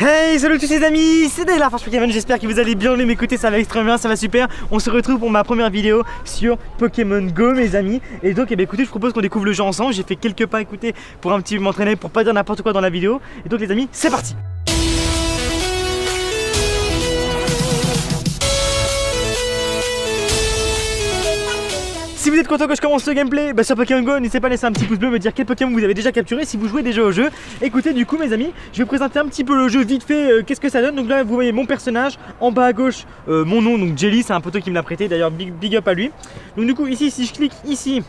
Hey, salut tous les amis, c'est Dave la Force Pokémon, j'espère que vous allez bien m'écouter, ça va extrêmement bien, ça va super. On se retrouve pour ma première vidéo sur Pokémon Go mes amis. Et donc écoutez, je propose qu'on découvre le jeu ensemble. J'ai fait quelques pas écoutez pour un petit m'entraîner, pour pas dire n'importe quoi dans la vidéo. Et donc les amis, c'est parti. Si vous êtes content que je commence ce gameplay sur Pokémon Go, n'hésitez pas à laisser un petit pouce bleu, me dire quel Pokémon vous avez déjà capturé si vous jouez déjà au jeu. Écoutez, du coup mes amis, je vais vous présenter un petit peu le jeu vite fait, qu'est-ce que ça donne. Donc là vous voyez mon personnage, en bas à gauche mon nom, donc Jelly, c'est un poteau qui me l'a prêté, d'ailleurs big up à lui. Donc du coup ici, si je clique ici,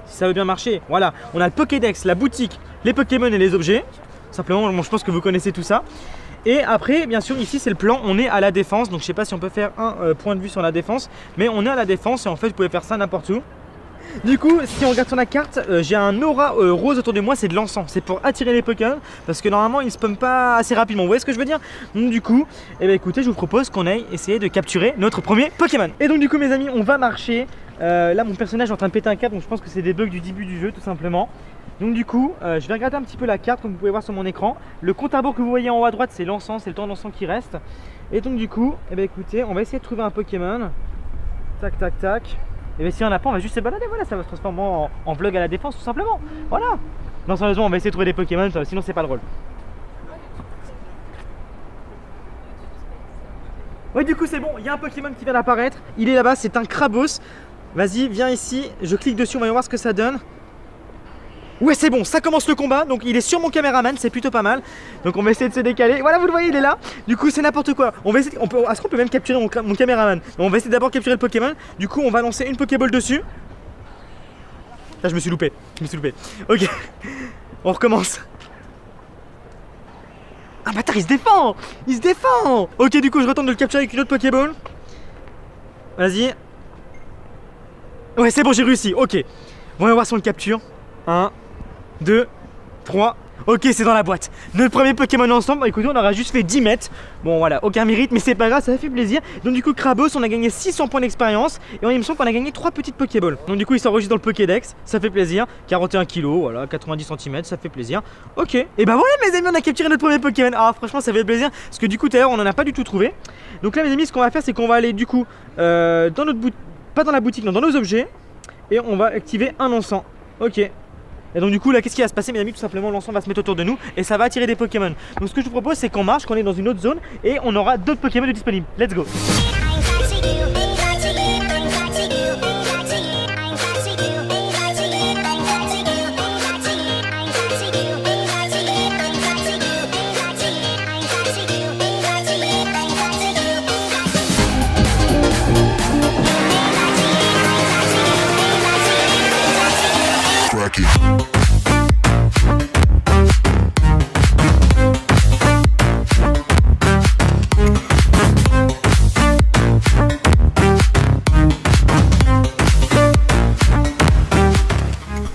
si ça veut bien marcher, voilà, on a le Pokédex, la boutique, les Pokémon et les objets. Simplement, bon, je pense que vous connaissez tout ça. Et après, bien sûr, ici c'est le plan, on est à la défense. Donc je sais pas si on peut faire un point de vue sur la défense, mais on est à la défense et en fait vous pouvez faire ça n'importe où. Du coup, si on regarde sur la carte, j'ai un aura rose autour de moi, c'est de l'encens. C'est pour attirer les Pokémon, parce que normalement ils spawnent pas assez rapidement. Vous voyez ce que je veux dire? Donc du coup, eh bien, écoutez, je vous propose qu'on aille essayer de capturer notre premier Pokémon. Et donc du coup mes amis, on va marcher. Là mon personnage est en train de péter un câble, donc je pense que c'est des bugs du début du jeu tout simplement. Donc du coup, je vais regarder un petit peu la carte comme vous pouvez voir sur mon écran. Le compte à rebours que vous voyez en haut à droite, c'est l'encens, c'est le temps d'encens qui reste. Et donc du coup, eh bien, écoutez, on va essayer de trouver un Pokémon. Tac tac tac. Et bien si on n'a pas, on va juste se balader, voilà, ça va se transformer en vlog à la défense tout simplement. Voilà. Non sérieusement, on va essayer de trouver des Pokémon, sinon c'est pas drôle. Ouais du coup c'est bon, il y a un Pokémon qui vient d'apparaître. Il est là-bas, c'est un Crabos. Vas-y, viens ici, je clique dessus, on va voir ce que ça donne. Ouais c'est bon, ça commence le combat, donc il est sur mon caméraman, c'est plutôt pas mal. Donc on va essayer de se décaler, voilà vous le voyez il est là. Du coup c'est n'importe quoi, on va essayer, est-ce qu'on peut même capturer mon caméraman? On va essayer d'abord de capturer le Pokémon. Du coup on va lancer une Pokéball dessus. Là je me suis loupé, ok. On recommence. Ah bâtard il se défend. Ok du coup je retente de le capturer avec une autre Pokéball. Vas-y. Ouais c'est bon j'ai réussi, ok. On va voir si on le capture. 1, 2, 3. Ok, c'est dans la boîte. Notre premier Pokémon ensemble. Écoutez, on aura juste fait 10 mètres. Bon, voilà, aucun mérite, mais c'est pas grave, ça fait plaisir. Donc, du coup, Crabos, on a gagné 600 points d'expérience. Et il me semble qu'on a gagné 3 petites Pokéballs. Donc, du coup, il s'enregistre dans le Pokédex. Ça fait plaisir. 41 kg, voilà, 90 cm, ça fait plaisir. Ok. Et bah voilà, mes amis, on a capturé notre premier Pokémon. Ah, franchement, ça fait plaisir. Parce que du coup, tout à l'heure, on en a pas du tout trouvé. Donc, là, mes amis, ce qu'on va faire, c'est qu'on va aller du coup dans notre boutique. Pas dans la boutique, non, dans nos objets. Et on va activer un encens. Ok. Et donc du coup là qu'est-ce qui va se passer mes amis? Tout simplement l'encens va se mettre autour de nous et ça va attirer des Pokémon. Donc ce que je vous propose c'est qu'on marche, qu'on est dans une autre zone et on aura d'autres Pokémon disponibles. Let's go.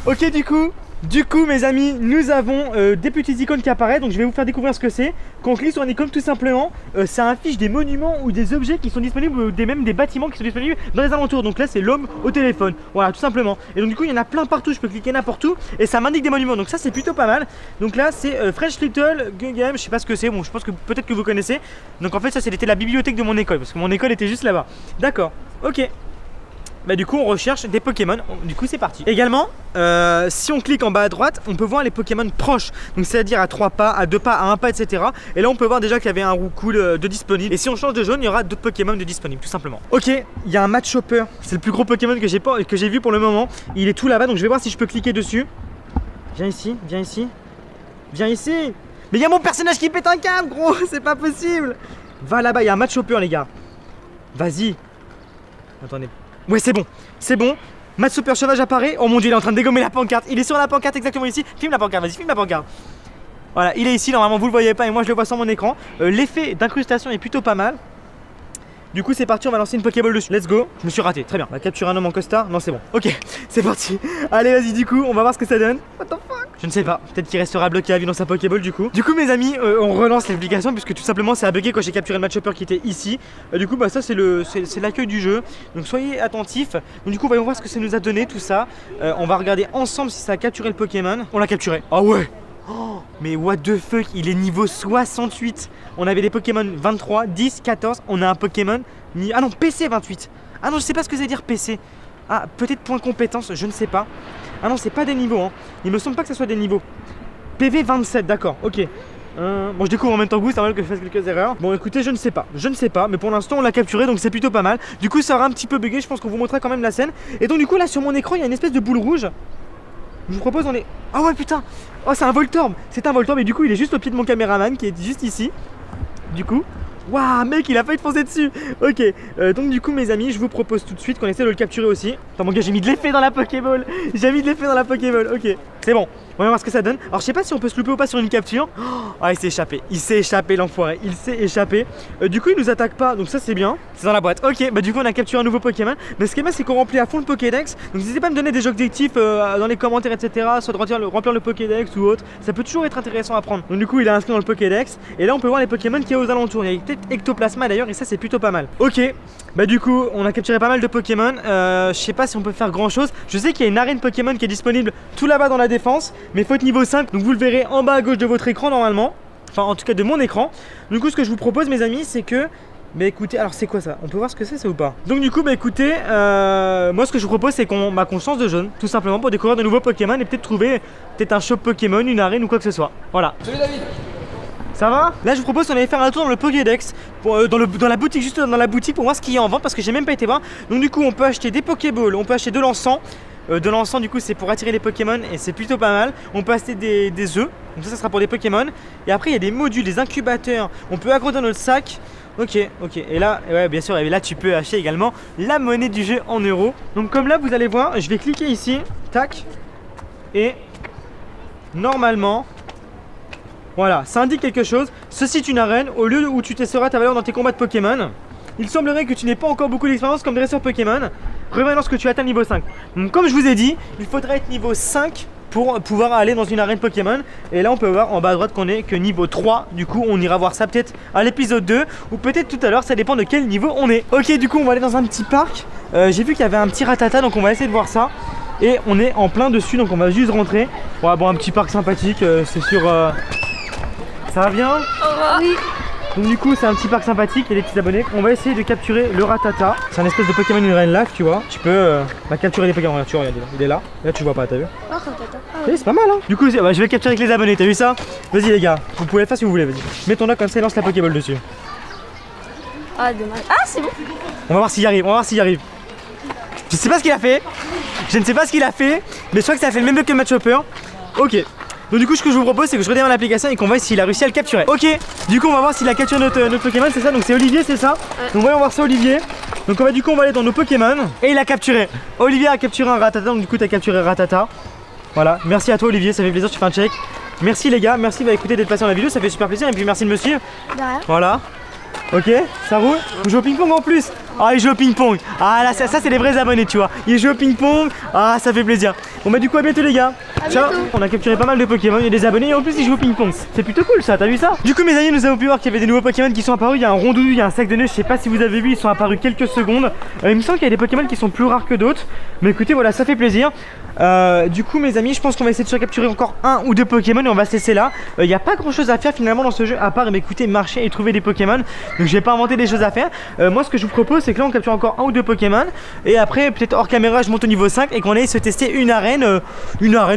Ok du coup mes amis, nous avons des petites icônes qui apparaissent. Donc je vais vous faire découvrir ce que c'est. Quand on clique sur une icône tout simplement, ça affiche des monuments ou des objets qui sont disponibles ou même des bâtiments qui sont disponibles dans les alentours. Donc là c'est l'homme au téléphone, voilà tout simplement. Et donc du coup il y en a plein partout, je peux cliquer n'importe où et ça m'indique des monuments. Donc ça c'est plutôt pas mal. Donc là c'est French Little Game, je sais pas ce que c'est, bon je pense que peut-être que vous connaissez. Donc en fait ça c'était la bibliothèque de mon école parce que mon école était juste là-bas. D'accord, ok. Bah du coup on recherche des Pokémon, du coup c'est parti. Également si on clique en bas à droite on peut voir les Pokémon proches. Donc c'est à dire à 3 pas, à 2 pas, à 1 pas etc. Et là on peut voir déjà qu'il y avait un Roucoule de disponible. Et si on change de jaune il y aura d'autres Pokémon de disponibles tout simplement. Ok, il y a un Machopper, c'est le plus gros Pokémon que j'ai vu pour le moment. Il est tout là-bas donc je vais voir si je peux cliquer dessus. Viens ici, viens ici. Viens ici. Mais il y a mon personnage qui pète un câble gros, c'est pas possible. Va là-bas, il y a un Machopper les gars. Vas-y. Attendez. Ouais c'est bon, Machopper sauvage apparaît. Oh mon dieu il est en train de dégommer la pancarte. Il est sur la pancarte exactement ici. Filme la pancarte, vas-y filme la pancarte. Voilà il est ici, normalement vous le voyez pas et moi je le vois sur mon écran. L'effet d'incrustation est plutôt pas mal. Du coup c'est parti, on va lancer une Pokéball dessus. Let's go, je me suis raté, très bien. On va capturer un homme en costard, non c'est bon. Ok, c'est parti. Allez vas-y du coup, on va voir ce que ça donne. What the fuck? Je ne sais pas, peut-être qu'il restera bloqué à vie dans sa Pokéball du coup. Du coup mes amis, on relance l'application puisque tout simplement ça a bugué quand j'ai capturé le Machopper qui était ici. Du coup bah ça c'est l'accueil du jeu. Donc soyez attentifs. Donc du coup voyons voir ce que ça nous a donné tout ça. On va regarder ensemble si ça a capturé le Pokémon. On l'a capturé. Ah ouais. Oh, mais what the fuck, il est niveau 68. On avait des Pokémon 23, 10, 14. On a un Pokémon. Ah non, PC 28. Ah non, je sais pas ce que ça veut dire PC. Ah, peut-être point compétence, je ne sais pas. Ah non, c'est pas des niveaux, hein. Il me semble pas que ça soit des niveaux. PV 27, d'accord, ok. Bon, je découvre en même temps que vous, c'est normal que je fasse quelques erreurs. Bon, écoutez, je ne sais pas, mais pour l'instant on l'a capturé, donc c'est plutôt pas mal. Du coup, ça aura un petit peu bugué, je pense qu'on vous montrera quand même la scène. Et donc, du coup, là sur mon écran, il y a une espèce de boule rouge. Je vous propose, on est. Ah ouais, putain! Oh, c'est un Voltorb! C'est un Voltorb, et du coup, il est juste au pied de mon caméraman qui est juste ici. Du coup. Waouh, mec, il a failli te foncer dessus. Ok, donc du coup mes amis, je vous propose tout de suite qu'on essaie de le capturer aussi. Attends mon gars, j'ai mis de l'effet dans la Pokéball. J'ai mis de l'effet dans la Pokéball, ok. C'est bon, on va voir ce que ça donne. Alors je sais pas si on peut se louper ou pas sur une capture. Ah, il s'est échappé l'enfoiré, il s'est échappé. Du coup il nous attaque pas, donc ça c'est bien. C'est dans la boîte, ok, bah du coup on a capturé un nouveau Pokémon. Mais ce qui est bien c'est qu'on remplit à fond le Pokédex. Donc n'hésitez pas à me donner des objectifs dans les commentaires etc. Soit de remplir le Pokédex ou autre. Ça peut toujours être intéressant à prendre. Donc du coup il est inscrit dans le Pokédex. Et là on peut voir les Pokémon qui est aux alentours. Il y a peut-être Ectoplasma d'ailleurs et ça c'est plutôt pas mal. Ok, bah du coup on a capturé pas mal de Pokémon. Je sais pas si on peut faire grand chose. Je sais qu'il y a une arène Pokémon qui est disponible tout là-bas dans la défense. Mais faut être niveau 5, donc vous le verrez en bas à gauche de votre écran normalement. Enfin en tout cas de mon écran. Du coup ce que je vous propose mes amis c'est que bah écoutez, alors c'est quoi ça? On peut voir ce que c'est ça ou pas? Donc du coup bah écoutez, moi ce que je vous propose c'est qu'on change de zone, tout simplement pour découvrir de nouveaux Pokémon et peut-être trouver peut-être un shop Pokémon, une arène ou quoi que ce soit. Voilà. Salut David. Ça va? Là je vous propose qu'on allait faire un tour dans le Pokédex pour, dans la boutique, juste dans la boutique pour voir ce qu'il y a en vente parce que j'ai même pas été voir. Donc du coup on peut acheter des Pokéballs, on peut acheter de l'encens. De l'encens du coup c'est pour attirer les Pokémon et c'est plutôt pas mal. On peut acheter des œufs, donc ça sera pour des Pokémon. Et après il y a des modules, des incubateurs. On peut agrandir notre sac. Ok, et là, ouais bien sûr, et là tu peux acheter également la monnaie du jeu en euros. Donc comme là vous allez voir, je vais cliquer ici, tac. Et normalement, voilà, ça indique quelque chose. Ceci est une arène, au lieu où tu testeras ta valeur dans tes combats de Pokémon. Il semblerait que tu n'aies pas encore beaucoup d'expérience comme dresseur Pokémon. Reviens lorsque tu atteins niveau 5. Donc comme je vous ai dit, il faudrait être niveau 5 pour pouvoir aller dans une arène Pokémon. Et là on peut voir en bas à droite qu'on est que niveau 3. Du coup on ira voir ça peut-être à l'épisode 2 ou peut-être tout à l'heure, ça dépend de quel niveau on est. Ok, du coup on va aller dans un petit parc. J'ai vu qu'il y avait un petit Rattata, donc on va essayer de voir ça. Et on est en plein dessus, donc on va juste rentrer. Ouais, bon, un petit parc sympathique, c'est sûr. Ça va bien? Oui. Donc du coup c'est un petit parc sympathique, il y a des petits abonnés. On va essayer de capturer le Rattata. C'est un espèce de Pokémon une reine lave, tu vois. Tu peux capturer les Pokémon, tu vois, regarde, il est là. Là tu vois pas, t'as vu? Oh, Rattata. Oui, c'est pas mal hein. Du coup je vais le capturer avec les abonnés, t'as vu ça? Vas-y les gars, vous pouvez le faire si vous voulez, vas-y. Mettons là comme ça et lance la Pokéball dessus. Ah dommage. Ah c'est bon. On va voir s'il arrive, Je sais pas ce qu'il a fait. Je ne sais pas ce qu'il a fait, mais je crois que ça a fait le même bug que le match hopper. Ok. Donc du coup ce que je vous propose c'est que je redémarre l'application et qu'on voit s'il a réussi à le capturer. Ok, du coup on va voir s'il a capturé notre Pokémon, c'est ça? Donc c'est Olivier, c'est ça? Ouais. Donc voyons voir ça Olivier. Donc on va aller dans nos Pokémon. Et il a capturé. Olivier a capturé un Rattata, donc du coup tu as capturé Rattata. Voilà, merci à toi Olivier, ça fait plaisir, tu fais un check. Merci les gars, merci écoutez d'être passé dans la vidéo, ça fait super plaisir et puis merci de me suivre. De rien. Voilà. Ok, ça roule. On joue au ping-pong en plus. Ah, il joue au ping-pong. Ah là, ça c'est les vrais abonnés, tu vois. Il joue au ping-pong. Ah, ça fait plaisir. Bon bah du coup à bientôt les gars. À Ciao. bientôt. On a capturé pas mal de Pokémon, il y a des abonnés et en plus ils jouent au ping-pong. C'est plutôt cool ça, t'as vu ça? Du coup mes amis, nous avons pu voir qu'il y avait des nouveaux Pokémon qui sont apparus. Il y a un Rondoudou, il y a un sac de nœuds, je sais pas si vous avez vu, ils sont apparus quelques secondes. Il me semble qu'il y a des Pokémon qui sont plus rares que d'autres. Mais écoutez, voilà, ça fait plaisir. Du coup mes amis, je pense qu'on va essayer de capturer encore un ou deux Pokémon et on va se laisser là. Il n'y a pas grand chose à faire finalement dans ce jeu à part écouter, marcher et trouver des Pokémon. Donc je vais pas inventer des choses à faire. Moi ce que je vous propose c'est que là on capture encore un ou deux Pokémon et après peut-être hors caméra je monte au niveau 5 et qu'on aille se tester une arène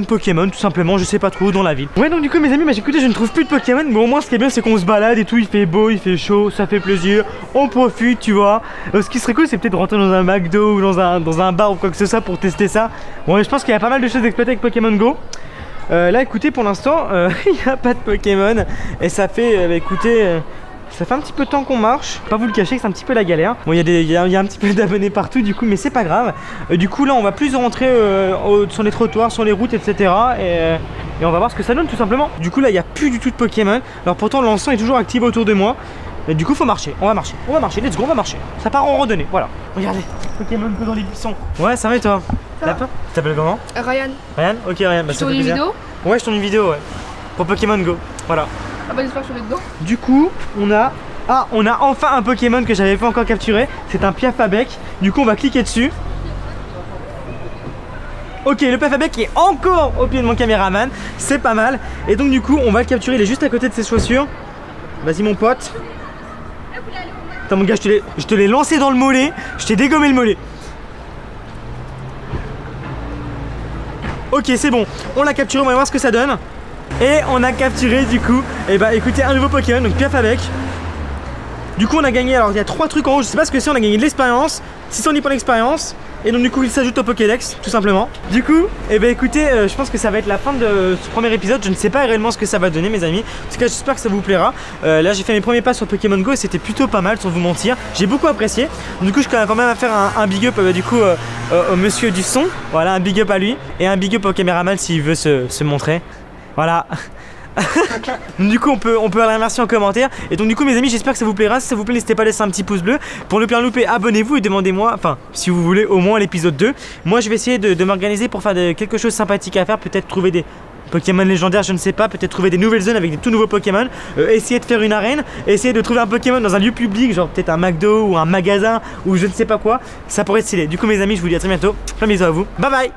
Pokémon tout simplement, je sais pas trop, dans la ville. Ouais donc du coup mes amis, écoutez, je ne trouve plus de Pokémon, mais au moins ce qui est bien c'est qu'on se balade et tout, il fait beau, il fait chaud, ça fait plaisir, on profite tu vois. Ce qui serait cool c'est peut-être rentrer dans un McDo ou dans un bar ou quoi que ce soit pour tester ça. Ouais, je pense qu'il y a pas mal de choses à exploiter avec Pokémon Go. Là écoutez pour l'instant il n'y a pas de Pokémon et ça fait écoutez ça fait un petit peu de temps qu'on marche, pas vous le cacher que c'est un petit peu la galère. Bon il y a un petit peu d'abonnés partout du coup mais c'est pas grave. Du coup là on va plus rentrer sur les trottoirs, sur les routes etc. Et on va voir ce que ça donne tout simplement. Du coup là il n'y a plus du tout de Pokémon. Alors pourtant l'encens est toujours actif autour de moi. Et du coup faut marcher, on va marcher, let's go, on va marcher. Ça part en randonnée, voilà. Regardez, Pokémon que dans les buissons. Ouais ça va et toi? T'as peur? Tu t'appelles comment? Ryan. Ryan? Ok Ryan, bah Tu ça fait tournes une plaisir. vidéo? Ouais je tourne une vidéo ouais. Pour Pokémon Go, voilà. Ah bah j'espère que je vais dedans. Du coup on a enfin un Pokémon que j'avais pas encore capturé. C'est un Piafabec. Du coup on va cliquer dessus. Ok, le Pafabec est encore au pied de mon caméraman. C'est pas mal. Et donc du coup, on va le capturer. Il est juste à côté de ses chaussures. Vas-y mon pote. Attends mon gars, je te l'ai lancé dans le mollet. Je t'ai dégommé le mollet. Ok, c'est bon. On l'a capturé, on va voir ce que ça donne. Et on a capturé du coup, et bah écoutez, un nouveau Pokémon, donc Pafabec. Du coup on a gagné, alors il y a 3 trucs en haut, je sais pas ce que c'est, on a gagné de l'expérience, 610 points d'expérience. Et donc du coup il s'ajoute au Pokédex, tout simplement. Du coup, et bah écoutez, je pense que ça va être la fin de ce premier épisode. Je ne sais pas réellement ce que ça va donner mes amis. En tout cas j'espère que ça vous plaira. Là j'ai fait mes premiers pas sur Pokémon Go et c'était plutôt pas mal sans vous mentir. J'ai beaucoup apprécié. Donc, du coup je suis quand même à faire un big up du coup au monsieur du son. Voilà, un big up à lui. Et un big up au caméraman s'il veut se montrer. Voilà. Du coup on peut aller remercier en commentaire. Et donc du coup mes amis, j'espère que ça vous plaira. Si ça vous plaît, n'hésitez pas à laisser un petit pouce bleu. Pour ne plus rien louper, abonnez-vous et demandez-moi, enfin si vous voulez, au moins l'épisode 2. Moi je vais essayer de m'organiser pour faire quelque chose de sympathique à faire. Peut-être trouver des Pokémon légendaires, je ne sais pas. Peut-être trouver des nouvelles zones avec des tout nouveaux Pokémon. Essayer de faire une arène. Essayer de trouver un Pokémon dans un lieu public, genre peut-être un McDo ou un magasin ou je ne sais pas quoi. Ça pourrait être stylé. Du coup mes amis, je vous dis à très bientôt. Plein de bisous à vous. Bye bye.